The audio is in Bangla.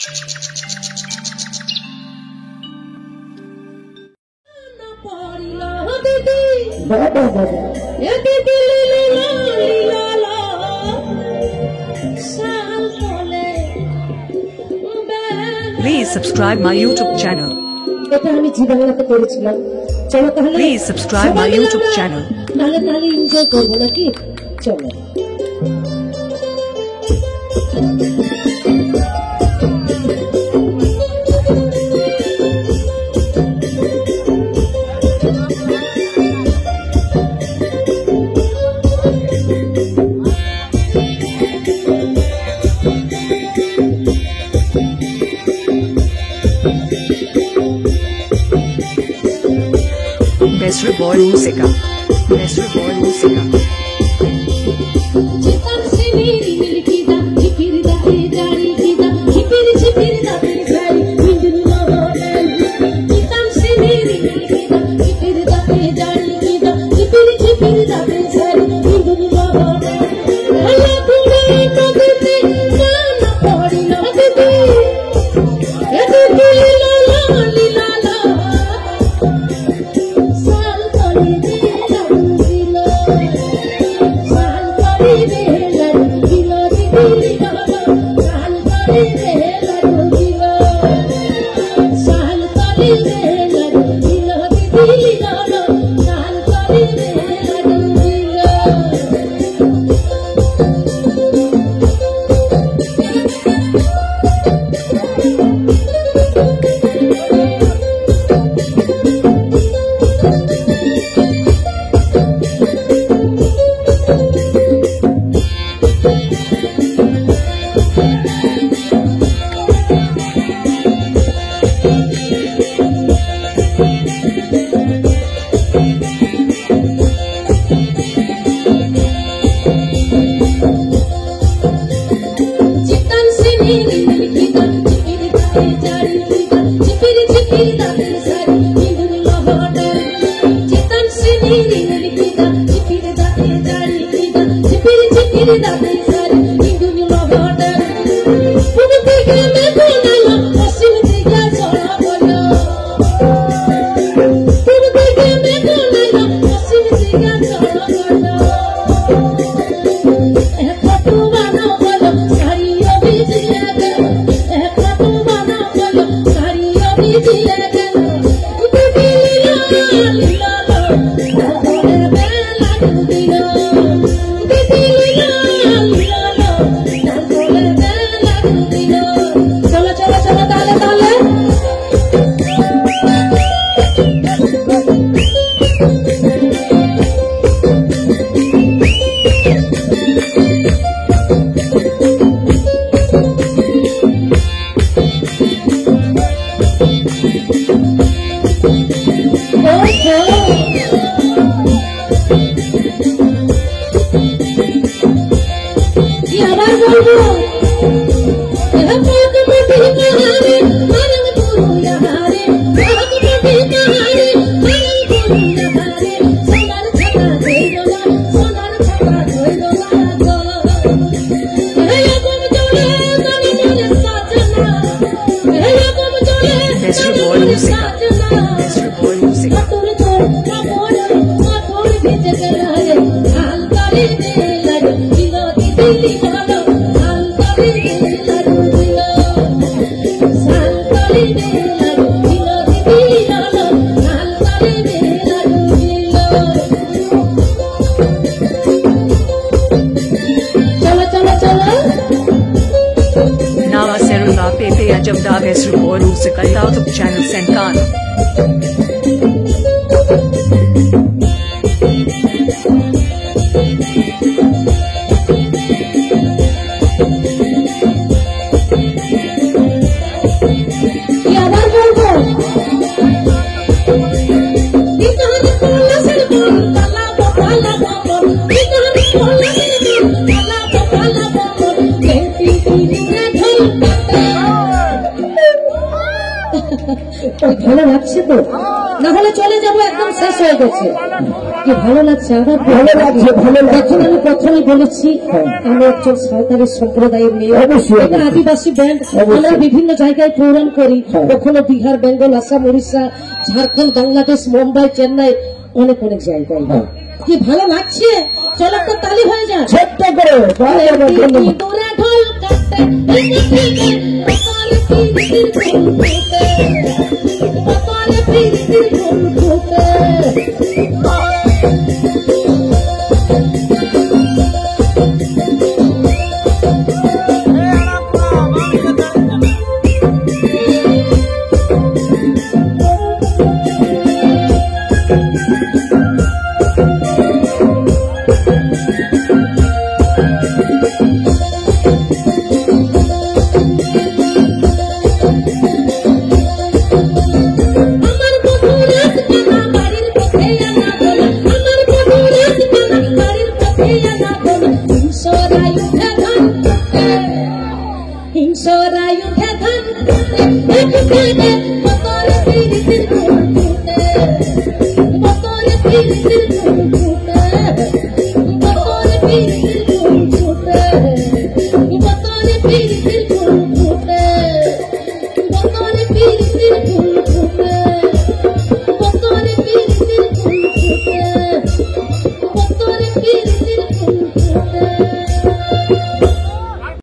Please subscribe my YouTube channel. Please subscribe my YouTube channel. enjoy করব নাকি চলো Best boy música. Best boy música. Best boy musical YouTube channel Senkan. ভালো লাগছে তো, না হলে চলে যাবো, একদম শেষ হয়ে গেছে। কি ভালো লাগছে আমার ভালো লাগছে, ভালো লাগছে। এখন আমি প্রথমে বলেছি আমি একজন সাঁওতালি সম্প্রদায়ের মেয়ে, অবশ্যই, একটা অবশ্যই। আদিবাসী ব্যান্ড, অবশ্যই। আমরা বিভিন্ন জায়গায় প্রোগ্রাম করি, হ্যাঁ। কখনো বিহার, বেঙ্গল, আসাম, উড়িষ্যা, ঝাড়খণ্ড, বাংলাদেশ, মুম্বাই, চেন্নাই, অনেক অনেক জায়গায়। হ্যাঁ। কি ভালো লাগছে, চলো একটা তালি হয়ে যায়। ছোট্ট করে ধন্যবাদ। দূরে ঢোল কাটতে, কপালে পিরিতি ঢোল ফুটে। আমার বধুরাত কানা বাড়ির পথে আনা বলে, আমার বধুরাত কানা বাড়ির পথে আনা বলে, হিংসরায় উঠে ধান কুটে, হিংসরায় উঠে ধান কুটে, এক পেটে